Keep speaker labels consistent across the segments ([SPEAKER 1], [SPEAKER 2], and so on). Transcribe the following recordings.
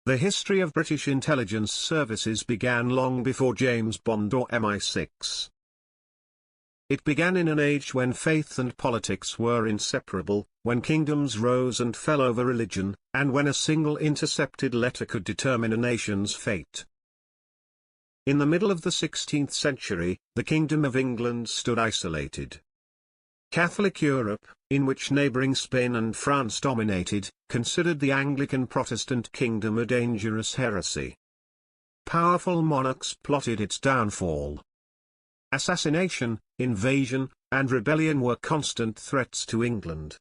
[SPEAKER 1] The history of British intelligence services began long before James Bond or MI6. It began in an age when faith and politics were inseparable, when kingdoms rose and fell over religion, and when a single intercepted letter could determine a nation's fate. In the middle of the 16th century, the Kingdom of England stood isolated. Catholic Europe, in which neighbouring Spain and France dominated, considered the Anglican Protestant kingdom a dangerous heresy. Powerful monarchs plotted its downfall. Assassination, invasion, and rebellion were constant threats to England.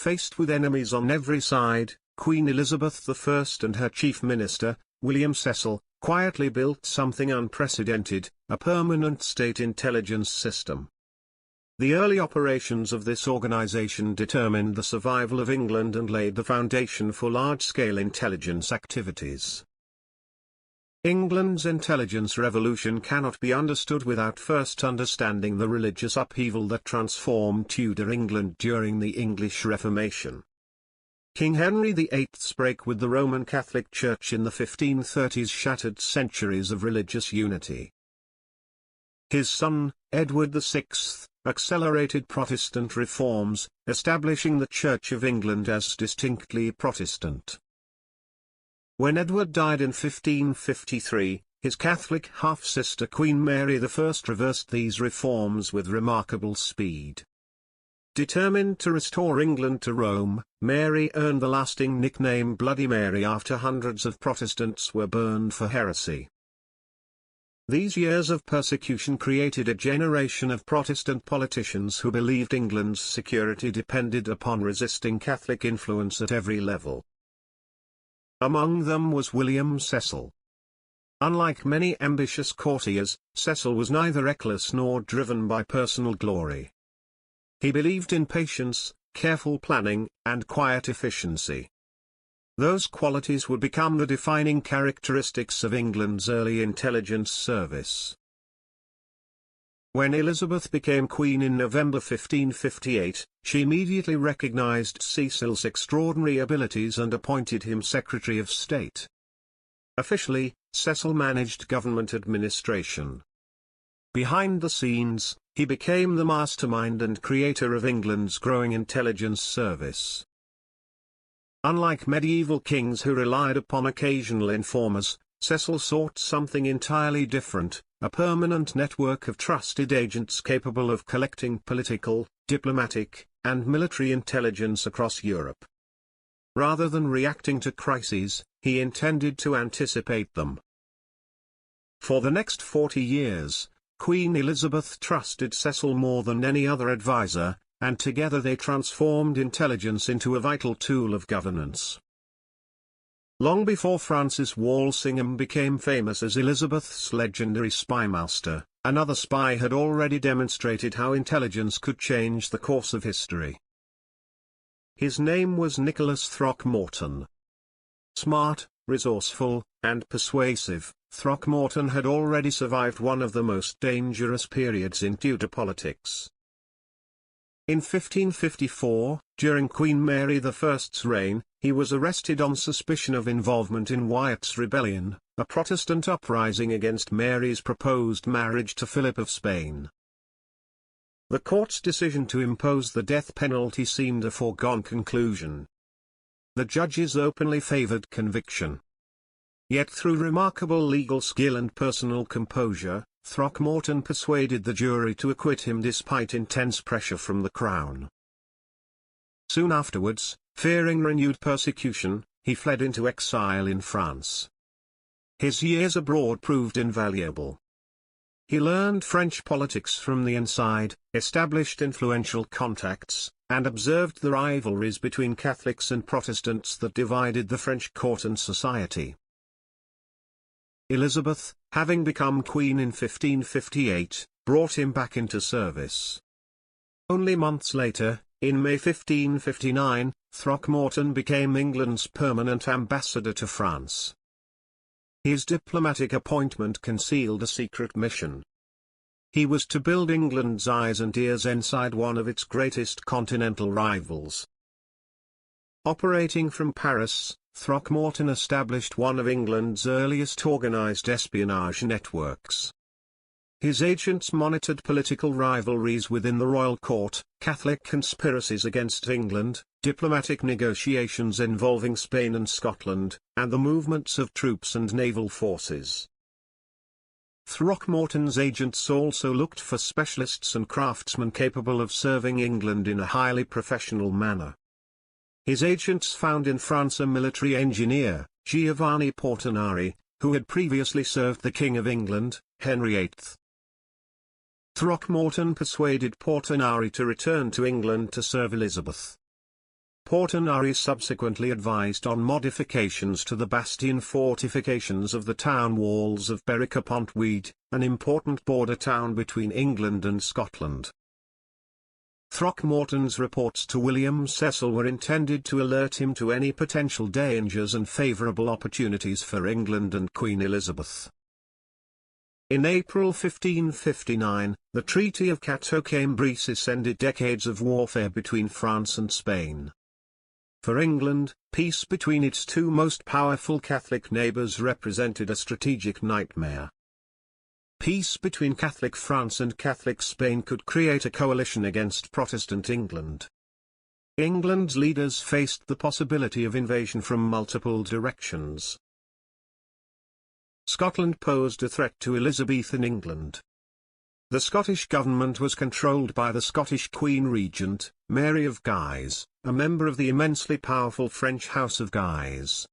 [SPEAKER 1] Faced with enemies on every side, Queen Elizabeth I and her chief minister, William Cecil, quietly built something unprecedented, a permanent state intelligence system. The early operations of this organization determined the survival of England and laid the foundation for large-scale intelligence activities. England's intelligence revolution cannot be understood without first understanding the religious upheaval that transformed Tudor England during the English Reformation. King Henry VIII's break with the Roman Catholic Church in the 1530s shattered centuries of religious unity. His son, Edward VI, accelerated Protestant reforms, establishing the Church of England as distinctly Protestant. When Edward died in 1553, his Catholic half-sister Queen Mary I reversed these reforms with remarkable speed. Determined to restore England to Rome, Mary earned the lasting nickname Bloody Mary after hundreds of Protestants were burned for heresy. These years of persecution created a generation of Protestant politicians who believed England's security depended upon resisting Catholic influence at every level. Among them was William Cecil. Unlike many ambitious courtiers, Cecil was neither reckless nor driven by personal glory. He believed in patience, careful planning, and quiet efficiency. Those qualities would become the defining characteristics of England's early intelligence service. When Elizabeth became queen in November 1558, she immediately recognized Cecil's extraordinary abilities and appointed him Secretary of State. Officially, Cecil managed government administration. Behind the scenes, he became the mastermind and creator of England's growing intelligence service. Unlike medieval kings who relied upon occasional informers, Cecil sought something entirely different, a permanent network of trusted agents capable of collecting political, diplomatic, and military intelligence across Europe. Rather than reacting to crises, he intended to anticipate them. For the next 40 years, Queen Elizabeth trusted Cecil more than any other advisor, and together they transformed intelligence into a vital tool of governance. Long before Francis Walsingham became famous as Elizabeth's legendary spymaster, another spy had already demonstrated how intelligence could change the course of history. His name was Nicholas Throckmorton. Smart, resourceful, and persuasive, Throckmorton had already survived one of the most dangerous periods in Tudor politics. In 1554, during Queen Mary I's reign, he was arrested on suspicion of involvement in Wyatt's Rebellion, a Protestant uprising against Mary's proposed marriage to Philip of Spain. The court's decision to impose the death penalty seemed a foregone conclusion. The judges openly favored conviction. Yet through remarkable legal skill and personal composure, Throckmorton persuaded the jury to acquit him despite intense pressure from the Crown. Soon afterwards, fearing renewed persecution, he fled into exile in France. His years abroad proved invaluable. He learned French politics from the inside, established influential contacts, and observed the rivalries between Catholics and Protestants that divided the French court and society. Elizabeth, having become queen in 1558, brought him back into service. Only months later, in May 1559, Throckmorton became England's permanent ambassador to France. His diplomatic appointment concealed a secret mission. He was to build England's eyes and ears inside one of its greatest continental rivals. Operating from Paris, Throckmorton established one of England's earliest organised espionage networks. His agents monitored political rivalries within the royal court, Catholic conspiracies against England, diplomatic negotiations involving Spain and Scotland, and the movements of troops and naval forces. Throckmorton's agents also looked for specialists and craftsmen capable of serving England in a highly professional manner. His agents found in France a military engineer, Giovanni Portinari, who had previously served the King of England, Henry VIII. Throckmorton persuaded Portinari to return to England to serve Elizabeth. Portinari subsequently advised on modifications to the bastion fortifications of the town walls of Berwick-upon-Tweed, an important border town between England and Scotland. Throckmorton's reports to William Cecil were intended to alert him to any potential dangers and favourable opportunities for England and Queen Elizabeth. In April 1559, the Treaty of Cateau-Cambrésis ended decades of warfare between France and Spain. For England, peace between its two most powerful Catholic neighbours represented a strategic nightmare. Peace between Catholic France and Catholic Spain could create a coalition against Protestant England. England's leaders faced the possibility of invasion from multiple directions. Scotland posed a threat to Elizabethan England. The Scottish government was controlled by the Scottish Queen Regent, Mary of Guise, a member of the immensely powerful French House of Guise.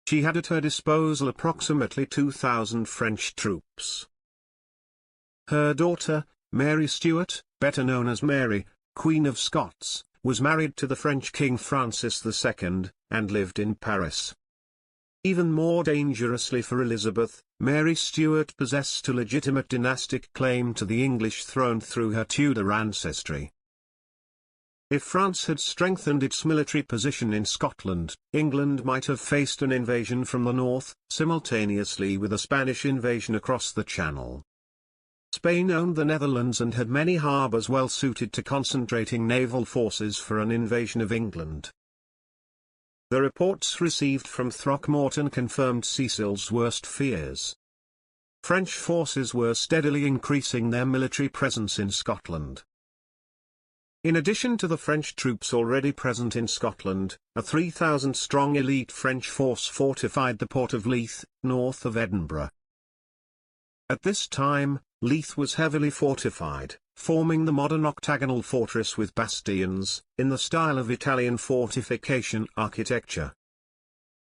[SPEAKER 1] She had at her disposal approximately 2,000 French troops. Her daughter, Mary Stuart, better known as Mary, Queen of Scots, was married to the French King Francis II, and lived in Paris. Even more dangerously for Elizabeth, Mary Stuart possessed a legitimate dynastic claim to the English throne through her Tudor ancestry. If France had strengthened its military position in Scotland, England might have faced an invasion from the north, simultaneously with a Spanish invasion across the Channel. Spain owned the Netherlands and had many harbours well suited to concentrating naval forces for an invasion of England. The reports received from Throckmorton confirmed Cecil's worst fears. French forces were steadily increasing their military presence in Scotland. In addition to the French troops already present in Scotland, a 3,000-strong elite French force fortified the port of Leith, north of Edinburgh. At this time, Leith was heavily fortified, forming the modern octagonal fortress with bastions, in the style of Italian fortification architecture.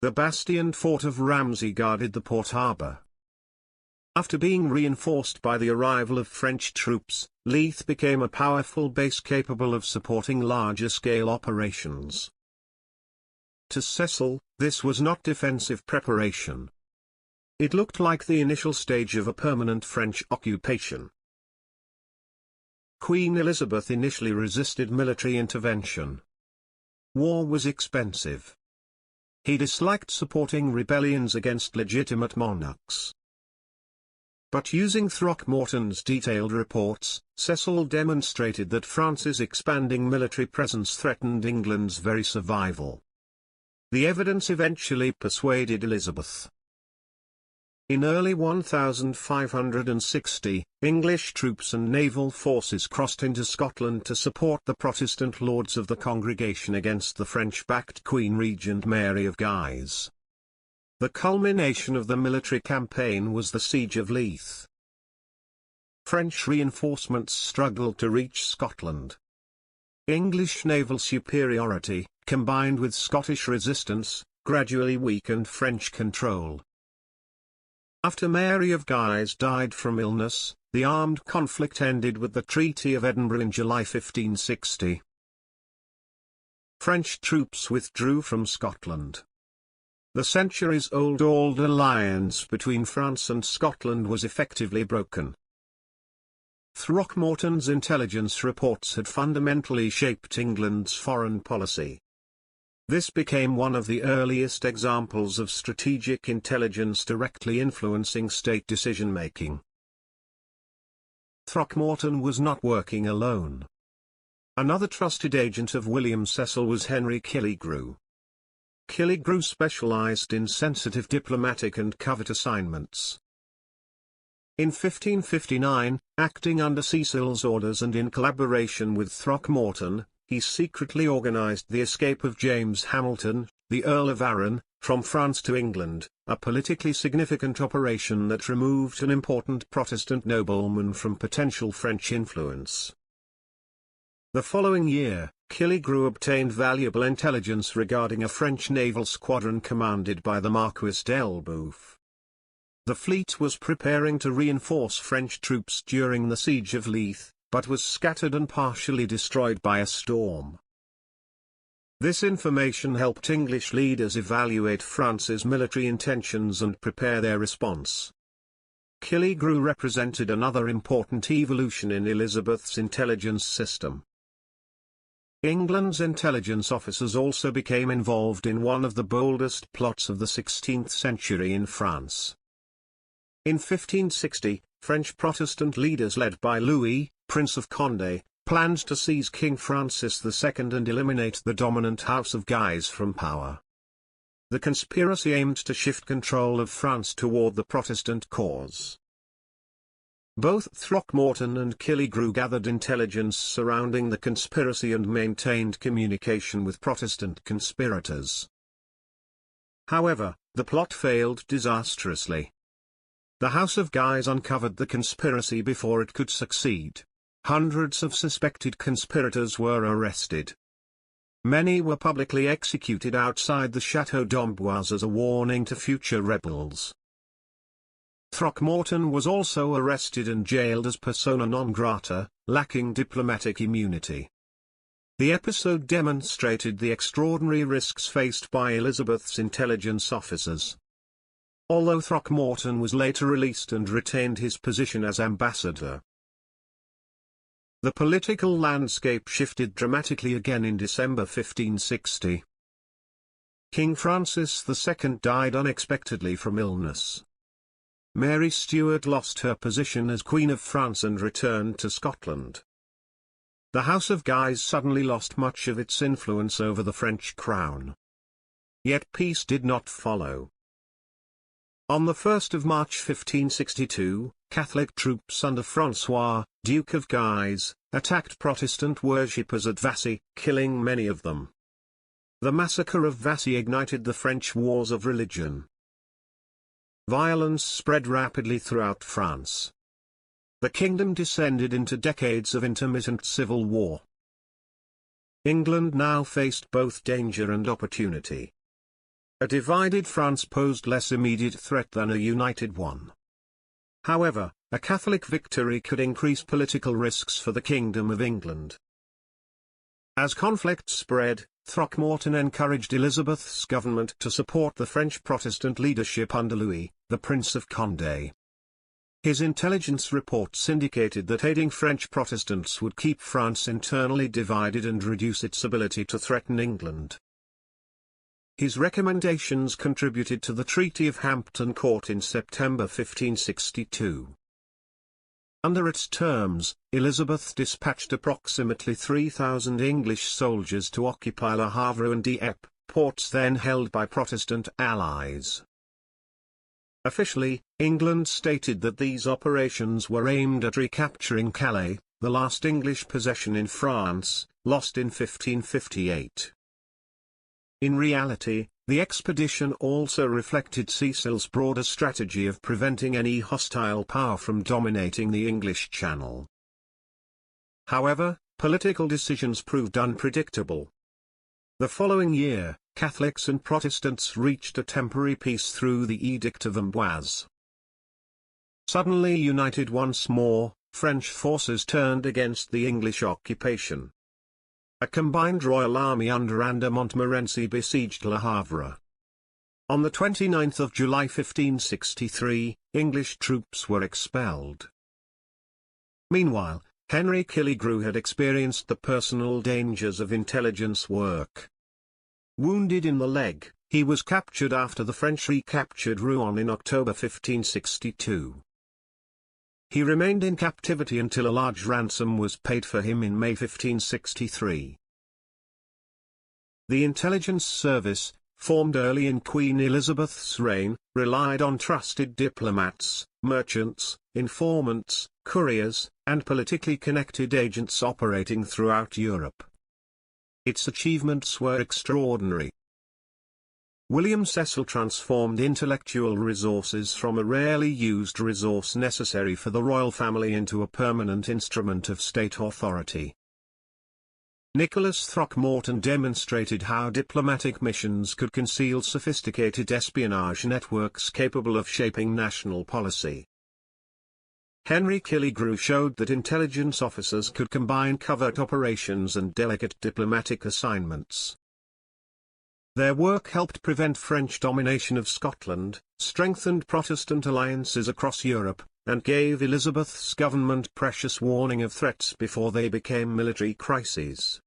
[SPEAKER 1] The bastioned fort of Ramsey guarded the port harbour. After being reinforced by the arrival of French troops, Leith became a powerful base capable of supporting larger-scale operations. To Cecil, this was not defensive preparation. It looked like the initial stage of a permanent French occupation. Queen Elizabeth initially resisted military intervention. War was expensive. He disliked supporting rebellions against legitimate monarchs. But using Throckmorton's detailed reports, Cecil demonstrated that France's expanding military presence threatened England's very survival. The evidence eventually persuaded Elizabeth. In early 1560, English troops and naval forces crossed into Scotland to support the Protestant lords of the congregation against the French-backed Queen Regent Mary of Guise. The culmination of the military campaign was the Siege of Leith. French reinforcements struggled to reach Scotland. English naval superiority, combined with Scottish resistance, gradually weakened French control. After Mary of Guise died from illness, the armed conflict ended with the Treaty of Edinburgh in July 1560. French troops withdrew from Scotland. The centuries-old Auld Alliance between France and Scotland was effectively broken. Throckmorton's intelligence reports had fundamentally shaped England's foreign policy. This became one of the earliest examples of strategic intelligence directly influencing state decision-making. Throckmorton was not working alone. Another trusted agent of William Cecil was Henry Killigrew. Killigrew specialized in sensitive diplomatic and covert assignments. In 1559, acting under Cecil's orders and in collaboration with Throckmorton, he secretly organized the escape of James Hamilton, the Earl of Arran, from France to England, a politically significant operation that removed an important Protestant nobleman from potential French influence. The following year, Killigrew obtained valuable intelligence regarding a French naval squadron commanded by the Marquis d'Elbeuf. The fleet was preparing to reinforce French troops during the Siege of Leith, but was scattered and partially destroyed by a storm. This information helped English leaders evaluate France's military intentions and prepare their response. Killigrew represented another important evolution in Elizabeth's intelligence system. England's intelligence officers also became involved in one of the boldest plots of the 16th century in France. In 1560, French Protestant leaders led by Louis, Prince of Condé, planned to seize King Francis II and eliminate the dominant House of Guise from power. The conspiracy aimed to shift control of France toward the Protestant cause. Both Throckmorton and Killigrew gathered intelligence surrounding the conspiracy and maintained communication with Protestant conspirators. However, the plot failed disastrously. The House of Guise uncovered the conspiracy before it could succeed. Hundreds of suspected conspirators were arrested. Many were publicly executed outside the Château d'Amboise as a warning to future rebels. Throckmorton was also arrested and jailed as persona non grata, lacking diplomatic immunity. The episode demonstrated the extraordinary risks faced by Elizabeth's intelligence officers. Although Throckmorton was later released and retained his position as ambassador. The political landscape shifted dramatically again in December 1560. King Francis II died unexpectedly from illness. Mary Stuart lost her position as Queen of France and returned to Scotland. The House of Guise suddenly lost much of its influence over the French crown. Yet peace did not follow. On the 1st of March 1562, Catholic troops under Francois, Duke of Guise, attacked Protestant worshippers at Vassy, killing many of them. The massacre of Vassy ignited the French wars of religion. Violence spread rapidly throughout France. The kingdom descended into decades of intermittent civil war. England now faced both danger and opportunity. A divided France posed less immediate threat than a united one. However, a Catholic victory could increase political risks for the Kingdom of England. As conflict spread, Throckmorton encouraged Elizabeth's government to support the French Protestant leadership under Louis, the Prince of Condé. His intelligence reports indicated that aiding French Protestants would keep France internally divided and reduce its ability to threaten England. His recommendations contributed to the Treaty of Hampton Court in September 1562. Under its terms, Elizabeth dispatched approximately 3,000 English soldiers to occupy Le Havre and Dieppe, ports then held by Protestant allies. Officially, England stated that these operations were aimed at recapturing Calais, the last English possession in France, lost in 1558. In reality, the expedition also reflected Cecil's broader strategy of preventing any hostile power from dominating the English Channel. However, political decisions proved unpredictable. The following year, Catholics and Protestants reached a temporary peace through the Edict of Amboise. Suddenly united once more, French forces turned against the English occupation. A combined royal army under Anne de Montmorency besieged Le Havre. On the 29th of July 1563, English troops were expelled. Meanwhile, Henry Killigrew had experienced the personal dangers of intelligence work. Wounded in the leg, he was captured after the French recaptured Rouen in October 1562. He remained in captivity until a large ransom was paid for him in May 1563. The intelligence service, formed early in Queen Elizabeth's reign, relied on trusted diplomats, merchants, informants, couriers, and politically connected agents operating throughout Europe. Its achievements were extraordinary. William Cecil transformed intellectual resources from a rarely used resource necessary for the royal family into a permanent instrument of state authority. Nicholas Throckmorton demonstrated how diplomatic missions could conceal sophisticated espionage networks capable of shaping national policy. Henry Killigrew showed that intelligence officers could combine covert operations and delicate diplomatic assignments. Their work helped prevent French domination of Scotland, strengthened Protestant alliances across Europe, and gave Elizabeth's government precious warning of threats before they became military crises.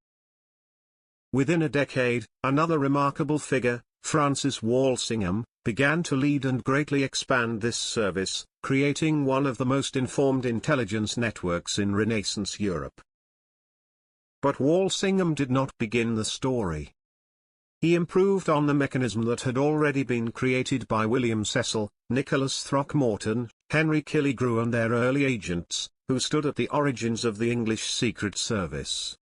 [SPEAKER 1] Within a decade, another remarkable figure, Francis Walsingham, began to lead and greatly expand this service, creating one of the most informed intelligence networks in Renaissance Europe. But Walsingham did not begin the story. He improved on the mechanism that had already been created by William Cecil, Nicholas Throckmorton, Henry Killigrew and their early agents, who stood at the origins of the English Secret Service.